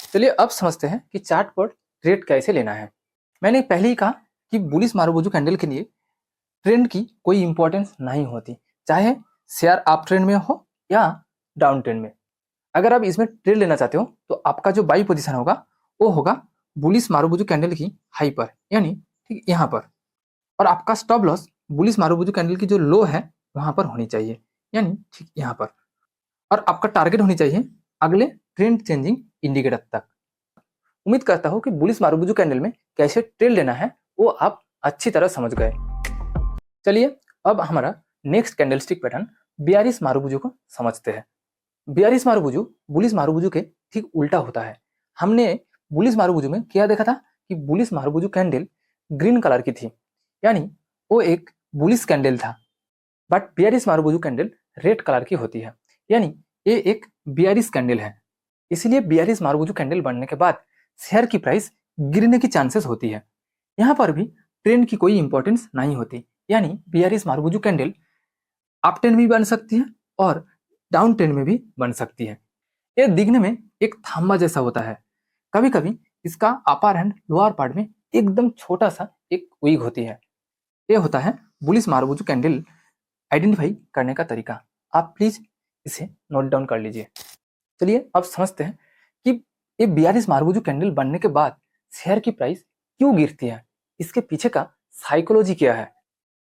चलिए अब समझते हैं कि चार्ट पर ट्रेड कैसे लेना है। मैंने पहले ही कहा कि बुलिश मारुबुजू कैंडल के लिए ट्रेंड की कोई इंपॉर्टेंस नहीं होती, चाहे शेयर अप ट्रेंड में हो या डाउन ट्रेंड में। अगर आप इसमें ट्रेड लेना चाहते हो तो आपका जो बाई पोजीशन होगा वो होगा बुलिश मारुबुजू कैंडल की हाई पर, यानी ठीक यहाँ पर, और आपका stop loss bullish marubozu candle की जो लो है वहां पर होनी चाहिए, यानी ठीक यहाँ पर। और आपका टारगेट होनी चाहिए अगले ट्रेंड चेंजिंग इंडिकेटर तक। उम्मीद करता हूँ कि बुलिश मारुबुजू कैंडल में कैसे ट्रेड लेना है वो आप अच्छी तरह समझ गए। चलिए अब हमारा नेक्स्ट कैंडलस्टिक पैटर्न बियरिश मारुबुजू को समझते हैं। बियरिश मारुबुजू बुलिश मारुबुजू के ठीक उल्टा होता है। हमने बुलिश मारुबुजू में क्या देखा था कि bullish marubozu candle green colour की थी, यानी वो एक बुलिश कैंडल था, but bearish marubozu candle red colour की होती है, यानी ये एक बियरिश कैंडल है। इसलिए बियरिश मारुबुजू कैंडल बनने के बाद शेयर की प्राइस गिरने की चांसेस होती है। यहाँ पर भी ट्रेंड की कोई इंपॉर्टेंस नहीं होती, यानी bearish marubozu candle up trend भी बन सकती है और डाउन ट्रेंड में भी बन सकती है। ये दिखने में एक थांबा जैसा होता है। कभी कभी इसका अपर एंड लोअर पार्ट में एकदम छोटा सा एक विग होती है। ये होता है बुलिश मारुबुजू कैंडल आइडेंटिफाई करने का तरीका। आप प्लीज इसे नोट डाउन कर लीजिए। चलिए अब समझते हैं कि ये बियरिश मारुबुजू कैंडल बनने के बाद शेयर की प्राइस क्यों गिरती है, इसके पीछे का साइकोलॉजी क्या है।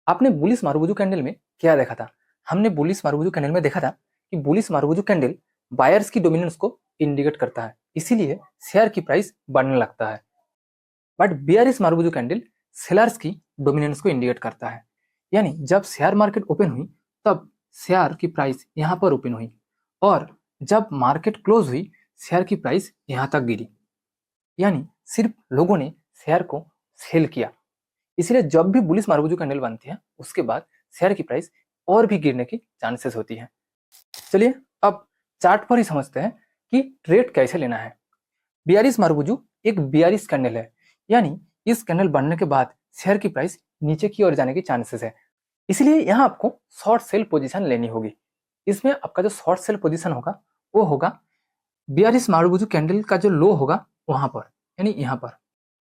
आपने बुलिश मारुबुजू कैंडल में क्या देखा था? हमने बुलिश मारुबुजू कैंडल में देखा था कि बुलिश मारुबुजू कैंडल बायर्स की डोमिनेंस को इंडिकेट करता है, इसीलिए शेयर की प्राइस बढ़ने लगता है। But bearish marubozu candle sellers की डोमिनेंस को इंडिकेट करता है, यानी जब शेयर मार्केट ओपन हुई तब शेयर की प्राइस यहाँ पर ओपन हुई और जब मार्केट क्लोज हुई शेयर की प्राइस यहाँ तक गिरी, यानी सिर्फ लोगों ने शेयर को सेल किया। इसलिए जब भी बुलिश मारुबुजू कैंडल बनती है उसके बाद शेयर की प्राइस और भी गिरने की चांसेस होती है। चलिए अब चार्ट पर ही समझते हैं कि ट्रेड कैसे लेना है। बियरिश मारुबुजू एक बियरिश कैंडल है, यानी इस कैंडल बनने के बाद शेयर की प्राइस नीचे की ओर जाने की चांसेस है। इसलिए यहाँ आपको शॉर्ट सेल पोजीशन लेनी होगी। इसमें आपका जो शॉर्ट सेल पोजीशन होगा वो होगा बियरिश मारुबुजू कैंडल का जो लो होगा वहां पर, यानी यहाँ पर।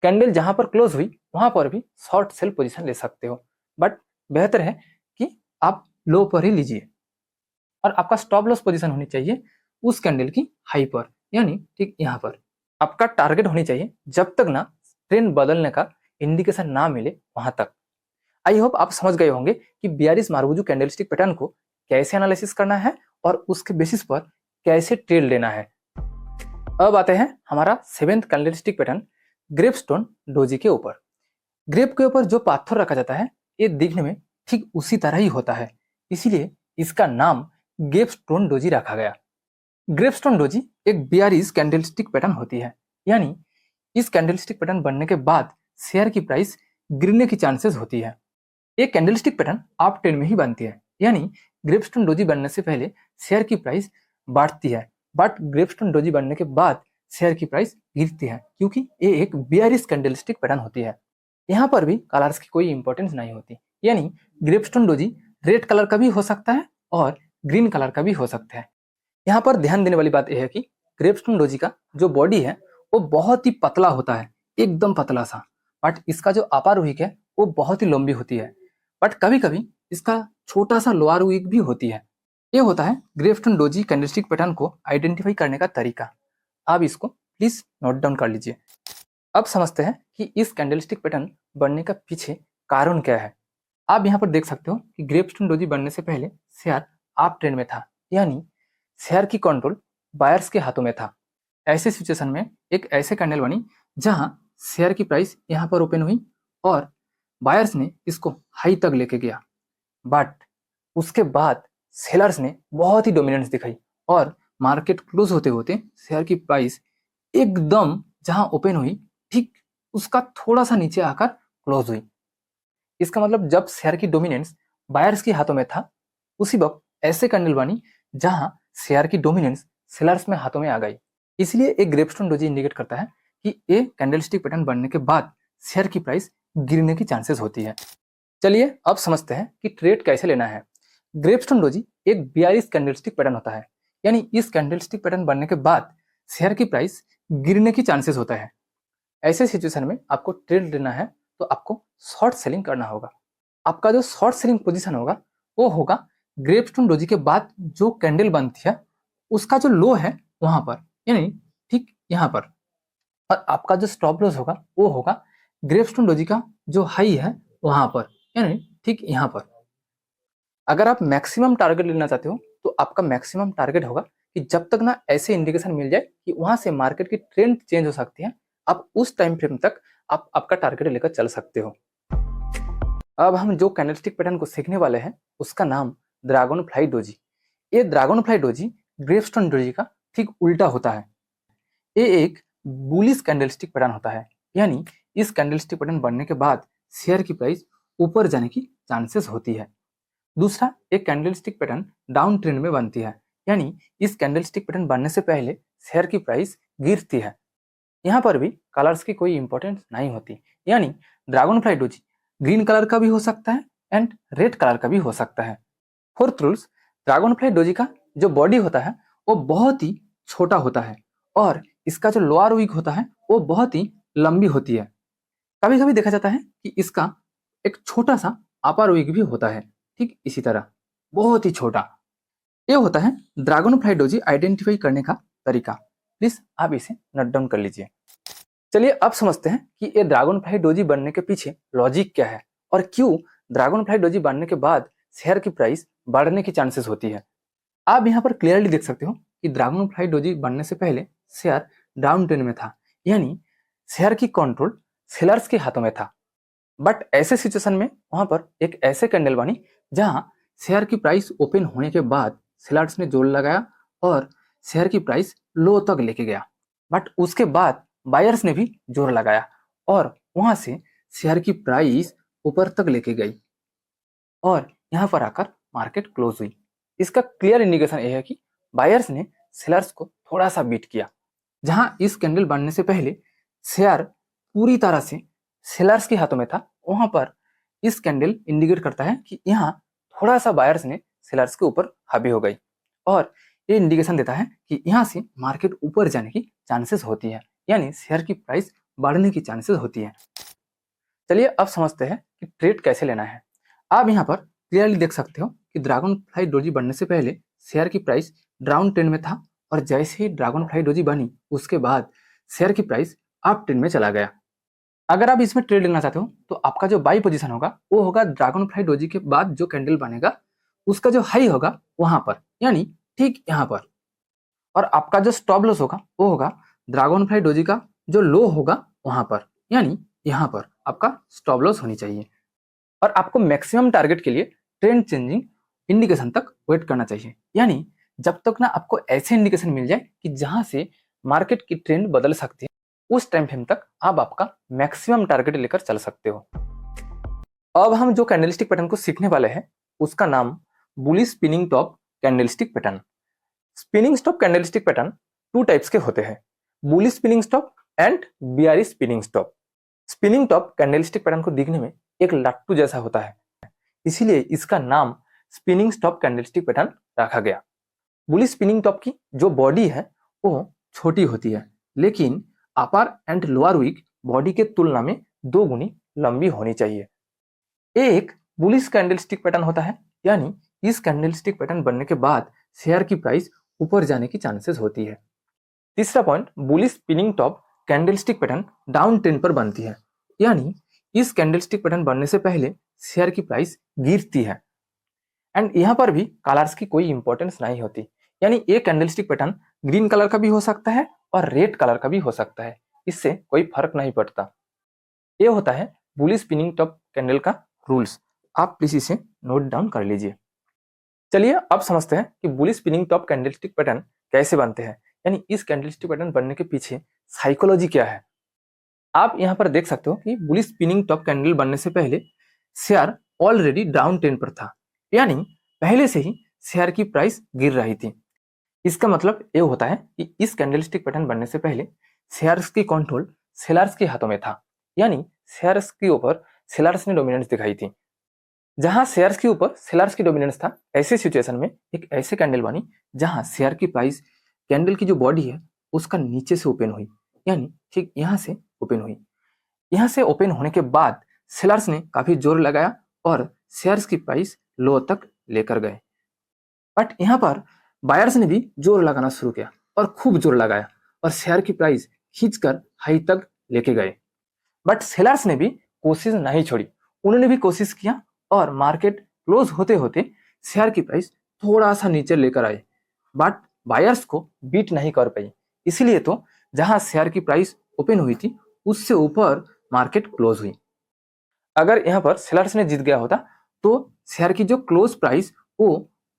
कैंडल जहां पर क्लोज हुई वहां पर भी शॉर्ट सेल पोजीशन ले सकते हो, बट बेहतर है कि आप लो पर ही लीजिए। और आपका स्टॉप लॉस पोजीशन होनी चाहिए उस कैंडल की हाई पर, यानी ठीक यहाँ पर। आपका टारगेट होनी चाहिए जब तक ना ट्रेंड बदलने का इंडिकेशन ना मिले वहां तक। आई होप आप समझ गए होंगे कि बियरिश मारुबुजू कैंडलस्टिक पैटर्न को कैसे एनालिसिस करना है और उसके बेसिस पर कैसे ट्रेड लेना है। अब आते हैं हमारा 7th कैंडलस्टिक पैटर्न ग्रेपस्टोन डोजी के ऊपर। ग्रेप के ऊपर जो पाथर रखा जाता है ये दिखने में ठीक उसी तरह ही होता है, इसीलिए इसका नाम ग्रेपस्टोन डोजी रखा गया। ग्रेपस्टोन डोजी एक बियरिश कैंडलस्टिक पैटर्न होती है, यानी इस कैंडलस्टिक पैटर्न बनने के बाद शेयर की प्राइस गिरने की चांसेस होती है। एक कैंडलस्टिक पैटर्न अप ट्रेंड में ही बनती है, यानी ग्रेपस्टोन डोजी बनने से पहले शेयर की प्राइस बढ़ती है, बट ग्रेपस्टोन डोजी बनने के बाद शेयर की प्राइस गिरती है, क्योंकि ये एक बियरिश कैंडलस्टिक पैटर्न होती है। यहाँ पर भी कलर्स की कोई इंपॉर्टेंस नहीं होती, यानी ग्रेपस्टोन डोजी रेड कलर का भी हो सकता है और ग्रीन कलर का भी हो सकता है। यहाँ पर ध्यान देने वाली बात यह है कि ग्रेपस्टोन डोजी का जो बॉडी है वो बहुत ही पतला होता है, एकदम पतला सा। बट इसका जो अपर विक है वो बहुत ही लंबी होती है। बट कभी कभी इसका छोटा सा लोअर विक भी होती है। ये होता है ग्रेपस्टोन डोजी कैंडलस्टिक पैटर्न को आइडेंटिफाई करने का तरीका। आप इसको प्लीज नोट डाउन कर लीजिए। अब समझते हैं कि इस कैंडलस्टिक पैटर्न बनने का पीछे कारण क्या है। आप यहाँ पर देख सकते हो कि ग्रेपस्टोन डोजी बनने से पहले शेयर अप ट्रेंड में था, यानी शेयर की कंट्रोल बायर्स के हाथों में था। ऐसे सिचुएशन में एक ऐसे कैंडल बनी जहां शेयर की प्राइस यहाँ पर ओपन हुई और बायर्स ने इसको हाई तक लेके गया। बट उसके बाद सेलर्स ने बहुत ही डोमिनेंस दिखाई और मार्केट क्लोज होते होते शेयर की प्राइस एकदम जहां ओपन हुई ठीक उसका थोड़ा सा नीचे आकर क्लोज हुई। इसका मतलब जब शेयर की डोमिनेंस बायर्स के हाथों में था उसी वक्त ऐसे कैंडल बनी जहां शेयर की डोमिनेंस सेलर्स में हाथों में आ गई। इसलिए एक ग्रेपस्टोन डोजी इंडिकेट करता है कि ये कैंडलस्टिक पैटर्न बनने के बाद शेयर की प्राइस गिरने की चांसेस होती है। चलिए अब समझते हैं कि ट्रेड कैसे लेना है। ग्रेपस्टोन डोजी एक बियरिश कैंडलस्टिक पैटर्न होता है, यानी इस कैंडलस्टिक पैटर्न बनने के बाद शेयर की प्राइस गिरने की चांसेस होता है। ऐसे सिचुएशन में आपको ट्रेड लेना है तो आपको शॉर्ट सेलिंग करना होगा। आपका जो शॉर्ट सेलिंग पोजीशन होगा वो होगा ग्रेपस्टोन डोजी के बाद जो कैंडल बनती है उसका जो लो है वहां पर, यानी ठीक यहाँ पर। और आपका जो स्टॉप लॉस होगा वो होगा ग्रेपस्टोन डोजी का जो हाई है वहां पर, यानी ठीक यहाँ पर। अगर आप मैक्सिमम टारगेट लेना चाहते हो तो आपका मैक्सिमम टारगेट होगा कि जब तक ना ऐसे इंडिकेशन मिल जाए कि वहां से मार्केट की ट्रेंड चेंज हो सकती है, आप उस टाइम फ्रेम तक आप आपका टारगेट लेकर चल सकते हो। अब हम जो कैंडलस्टिक पैटर्न को सीखने वाले हैं उसका नाम ड्रैगन फ्लाई डोजी। ये ड्रैगन फ्लाई डोजी ग्रेपस्टोन डोजी का ठीक उल्टा होता है। ये एक बुलिश कैंडलस्टिक पैटर्न होता है, यानी इस कैंडलस्टिक पैटर्न बनने के बाद शेयर की प्राइस ऊपर जाने की चांसेस होती है। दूसरा, एक कैंडलस्टिक पैटर्न डाउन ट्रेंड में बनती है, यानी इस कैंडलस्टिक पैटर्न बनने से पहले शेयर की प्राइस गिरती है। यहाँ पर भी कलर्स की कोई इंपॉर्टेंस नहीं होती, यानी dragon fly doji green colour का भी हो सकता है एंड रेड कलर का भी हो सकता है। Fourth rules, dragon fly doji का जो बॉडी होता है वो बहुत ही छोटा होता है और इसका जो लोअर विक होता है वो बहुत ही लंबी होती है। कभी कभी देखा जाता है कि इसका एक छोटा सा अपर विक भी होता है, ठीक इसी तरह बहुत ही छोटा। ये होता है ड्रैगन फ्लाई डोजी आइडेंटिफाई करने का तरीका। प्लीज आप इसे नोट डाउन कर लीजिए। चलिए अब समझते हैं कि ये ड्रैगन फ्लाई डोजी बनने के पीछे लॉजिक क्या है और क्यों ड्रैगन फ्लाई डोजी बनने के बाद शेयर की प्राइस बढ़ने की चांसेस होती है। आप यहाँ पर क्लियरली देख सकते हो कि ड्रैगन फ्लाई डोजी बनने से पहले शेयर डाउन ट्रेंड में था, यानी शेयर की कंट्रोल सेलर्स के हाथों में था। बट ऐसे सिचुएशन में वहां पर एक ऐसे कैंडल बनी जहां शेयर की प्राइस ओपन होने के बाद सेलर्स ने जोर लगाया और शेयर की प्राइस लो तक लेके गया। बट उसके बाद बायर्स ने भी जोर लगाया और वहां से शेयर की प्राइस ऊपर तक लेके गई और यहाँ पर आकर मार्केट क्लोज हुई। इसका क्लियर इंडिकेशन यह है कि बायर्स ने सेलर्स को थोड़ा सा बीट किया। जहां इस कैंडल बनने से पहले शेयर पूरी तरह से सेलर्स के हाथों में था, वहां पर इस कैंडल इंडिकेट करता है कि यहाँ थोड़ा सा बायर्स ने सेलर्स के ऊपर हावी हो गई और ये इंडिकेशन देता है कि यहाँ से मार्केट ऊपर जाने की चांसेस होती है, यानी शेयर की प्राइस बढ़ने की चांसेस होती है। चलिए अब समझते हैं कि ट्रेड कैसे लेना है। आप यहाँ पर क्लियरली देख सकते हो कि ड्रैगन फ्लाई डोजी बनने से पहले शेयर की प्राइस डाउन ट्रेंड में था और जैसे ही ड्रैगन फ्लाई डोजी बनी उसके बाद शेयर की प्राइस अप ट्रेंड में चला गया। अगर आप इसमें ट्रेड लेना चाहते हो तो आपका जो बाई पोजीशन होगा वो होगा ड्रैगन फ्लाई डोजी के बाद जो कैंडल बनेगा उसका जो हाई होगा वहां पर, यानी ठीक यहाँ पर। और आपका जो स्टॉप लॉस होगा वो होगा ड्रैगन फ्लाई डोजी का जो लो होगा वहां पर, यानी यहाँ पर आपका स्टॉप लॉस होनी चाहिए। और आपको मैक्सिमम टारगेट के लिए ट्रेंड चेंजिंग इंडिकेशन तक वेट करना चाहिए, यानी जब तक ना आपको ऐसे इंडिकेशन मिल जाए कि जहां से मार्केट की ट्रेंड बदल सकती है उस टाइम फ्रेम तक आप आपका मैक्सिमम टारगेट लेकर चल सकते हो। अब हम जो कैंडलस्टिक पैटर्न को सीखने वाले हैं उसका नाम bullish spinning top candlestick pattern. Spinning stop candlestick pattern two types के होते हैं, bullish spinning stop and bearish spinning stop. Spinning top candlestick pattern को दिखने में एक लट्टू जैसा होता है, इसीलिए इसका नाम स्पिनिंग स्टॉप कैंडलस्टिक पैटर्न रखा गया। बुलिश स्पिनिंग टॉप की जो बॉडी है वो छोटी होती है, लेकिन अपर एंड लोअर विक बॉडी के तुलना में 2 गुनी लंबी होनी चाहिए। एक बुलिश कैंडलस्टिक पैटर्न होता है, यानी इस कैंडलस्टिक पैटर्न बनने के बाद शेयर की प्राइस ऊपर जाने की चांसेस होती है। तीसरा point, bullish spinning top candlestick pattern down trend पर बनती है, यानी इस कैंडलस्टिक पैटर्न बनने से पहले शेयर की प्राइस गिरती है। एंड यहाँ पर भी कलर्स की कोई इंपॉर्टेंस नहीं होती, यानी ये कैंडलस्टिक पैटर्न ग्रीन कलर का भी हो सकता है और रेड कलर का भी हो सकता है, इससे कोई फर्क नहीं पड़ता। ये होता है बुलिश स्पिनिंग टॉप कैंडल का रूल्स, आप प्लीज इसे नोट डाउन कर लीजिए। चलिए अब समझते हैं कि bullish spinning top candlestick pattern कैसे बनते हैं, यानी इस कैंडलस्टिक पैटर्न बनने के पीछे साइकोलॉजी क्या है। आप यहाँ पर देख सकते हो कि बुलिश स्पिनिंग टॉप कैंडल बनने से पहले शेयर ऑलरेडी डाउन ट्रेंड पर था, यानी पहले से ही शेयर की प्राइस गिर रही थी। इसका मतलब ये होता है कि इस कैंडलस्टिक पैटर्न बनने से पहले शेयर्स की कंट्रोल सेलर्स के हाथों में था, यानी शेयर्स के ऊपर सेलर्स ने डोमिनेंस दिखाई थी। जहां शेयर्स के ऊपर सेलर्स की डोमिनेंस था, ऐसे सिचुएशन में एक ऐसे कैंडल बनी जहां शेयर की प्राइस कैंडल की जो बॉडी है उसका नीचे से ओपन हुई, यानी ठीक यहां से ओपन हुई। यहां से ओपन होने के बाद सेलर्स ने काफी जोर लगाया और शेयर्स की प्राइस लो तक लेकर गए। बट यहाँ पर बायर्स ने भी जोर लगाना शुरू किया और खूब जोर लगाया और शेयर की प्राइस खींचकर हाई तक लेके गए। बट सेलर्स ने भी कोशिश नहीं छोड़ी, उन्होंने भी कोशिश किया और मार्केट क्लोज होते होते शेयर की प्राइस थोड़ा सा नीचे लेकर आए, बट बायर्स को बीट नहीं कर पाई। इसीलिए तो जहां शेयर की प्राइस ओपन हुई थी उससे ऊपर मार्केट क्लोज हुई। अगर यहाँ पर सेलर्स ने जीत गया होता तो शेयर की जो क्लोज प्राइस वो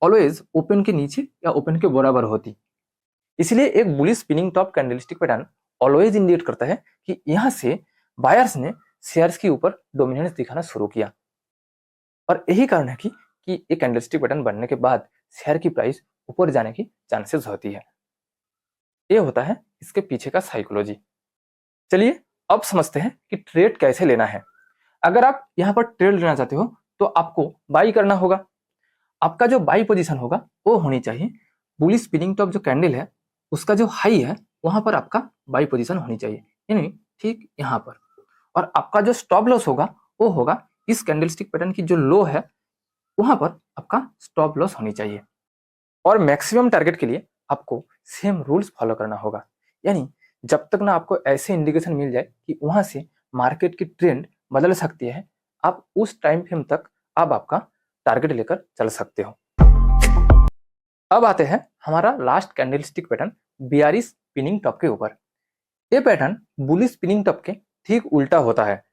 ऑलवेज ओपन के नीचे या ओपन के बराबर होती। इसलिए एक bullish spinning top candlestick pattern always indicate करता है कि यहाँ से बायर्स ने शेयर्स के ऊपर डोमिनेंस दिखाना शुरू किया, और यही कारण है कि ये कैंडलस्टिक पैटर्न बनने के बाद शेयर की प्राइस ऊपर जाने की चांसेस होती है। ये होता है इसके पीछे का साइकोलॉजी। चलिए अब समझते हैं कि ट्रेड कैसे लेना है। अगर आप यहाँ पर ट्रेड लेना चाहते हो तो आपको बाई करना होगा। आपका जो बाई पोजीशन होगा वो होनी चाहिए बुलिश स्पिनिंग टॉप जो कैंडल है उसका जो हाई है वहां पर आपका बाई पोजीशन होनी चाहिए, यानी ठीक यहाँ पर। और आपका जो स्टॉप लॉस होगा वो होगा इस कैंडलस्टिक पैटर्न की जो लो है वहां पर आपका स्टॉप लॉस होनी चाहिए। और मैक्सिमम टारगेट के लिए आपको सेम रूल्स फॉलो करना होगा, यानी जब तक ना आपको ऐसे इंडिकेशन मिल जाए कि वहां से मार्केट की ट्रेंड बदल सकती है, आप उस टाइम फ्रेम तक आप आपका टारगेट लेकर चल सकते हो। अब आते हैं हमारा last candlestick pattern BRS spinning top के ऊपर। ये पैटर्न बुलिश स्पिनिंग टॉप के ठीक उल्टा होता है।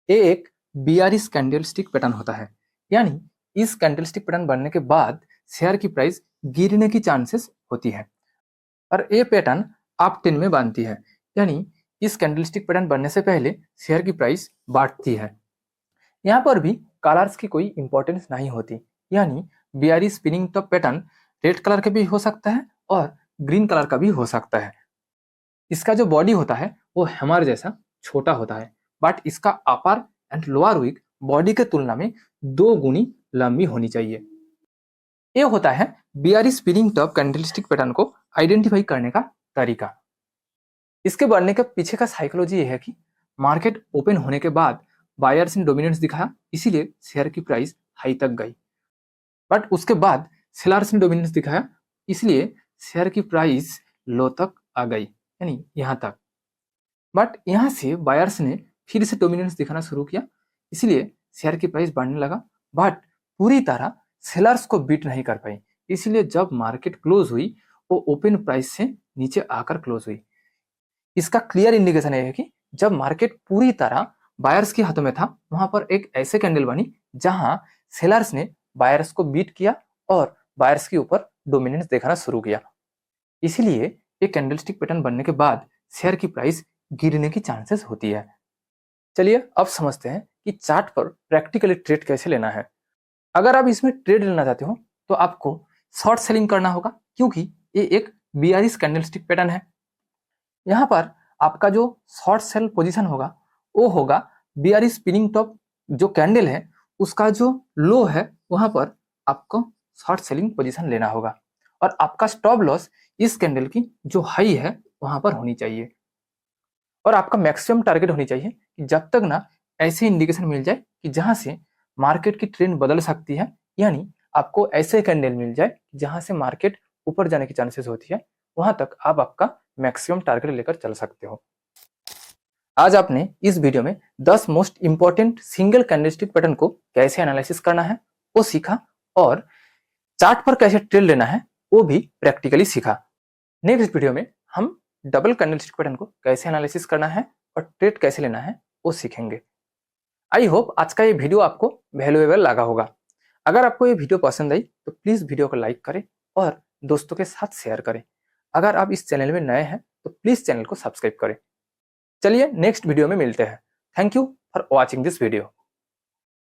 ये एक बीआरएस कैंडलस्टिक पैटर्न होता है, यानी इस कैंडलस्टिक पैटर्न बनने के बाद शेयर की प्राइस गिरने की चांसेस होती है और ये पैटर्न अप ट्रेंड में बनती है, यानी इस कैंडलस्टिक पैटर्न बनने से पहले शेयर की प्राइस बढ़ती है। यहाँ पर भी कलर्स की कोई इंपॉर्टेंस नहीं होती, यानी BRS spinning top pattern red colour का भी हो सकता है और ग्रीन कलर का भी हो सकता है। इसका जो बॉडी होता है वो हैमर जैसा छोटा होता है, बट इसका अपर एंड लोअर विक बॉडी के तुलना में 2 गुनी लंबी होनी चाहिए। ये होता है BRS spinning top candlestick pattern को आइडेंटिफाई करने का तरीका। इसके बढ़ने के पीछे का साइकोलॉजी ये है कि मार्केट ओपन होने के बाद बायर्स ने डोमिनेंस दिखाया, इसीलिए शेयर की प्राइस हाई तक गई। बट उसके बाद सेलर्स ने डोमिनेंस दिखाया, इसलिए शेयर की प्राइस लो तक आ गई, यानी यहाँ तक। बट यहाँ से बायर्स ने फिर से डोमिनेंस दिखाना शुरू किया, इसलिए शेयर की प्राइस बढ़ने लगा, बट पूरी तरह सेलर्स को बीट नहीं कर पाई। इसलिए जब मार्केट क्लोज हुई वो ओपन प्राइस से नीचे आकर क्लोज हुई। इसका क्लियर इंडिकेशन है कि जब मार्केट पूरी तरह बायर्स के हाथों में था वहां पर एक ऐसे कैंडल बनी जहां सेलर्स ने बायर्स को बीट किया और बायर्स के ऊपर डोमिनेंस दिखाना शुरू किया। इसीलिए ये कैंडलस्टिक पैटर्न बनने के बाद शेयर की प्राइस गिरने की चांसेस होती है। चलिए अब समझते हैं कि चार्ट पर प्रैक्टिकली ट्रेड कैसे लेना है। अगर आप इसमें ट्रेड लेना चाहते हो तो आपको शॉर्ट सेलिंग करना होगा, क्योंकि ये एक बीआरएस कैंडलस्टिक पैटर्न है। यहाँ पर आपका जो शॉर्ट सेल पोजीशन होगा वो होगा बीआरएस स्पिनिंग टॉप जो कैंडल है उसका जो लो है वहां पर आपको शॉर्ट सेलिंग पोजीशन लेना होगा और आपका स्टॉप लॉस इस कैंडल की जो हाई है वहां पर होनी चाहिए और आपका मैक्सिमम टारगेट होनी चाहिए कि जब तक ना ऐसे इंडिकेशन मिल जाए कि जहां से मार्केट की ट्रेंड बदल सकती है, यानी आपको ऐसे कैंडल मिल जाए जहां से मार्केट ऊपर जाने की चांसेस होती है, वहां तक आप आपका मैक्सिमम टारगेट लेकर चल सकते हो। आज आपने इस वीडियो में 10 most important single candlestick pattern को कैसे एनालिसिस करना है वो सीखा और चार्ट पर कैसे ट्रेड लेना है वो भी प्रैक्टिकली सीखा। नेक्स्ट वीडियो में हम डबल कैंडलस्टिक पैटर्न को कैसे एनालिसिस करना है और ट्रेड कैसे लेना है वो सीखेंगे। आई होप आज का ये वीडियो आपको वैल्यूएबल लगा होगा। अगर आपको ये वीडियो पसंद आई तो प्लीज वीडियो को लाइक करें और दोस्तों के साथ शेयर करें। अगर आप इस चैनल में नए हैं तो प्लीज चैनल को सब्सक्राइब करें। चलिए नेक्स्ट वीडियो में मिलते हैं। Thank you for watching this video.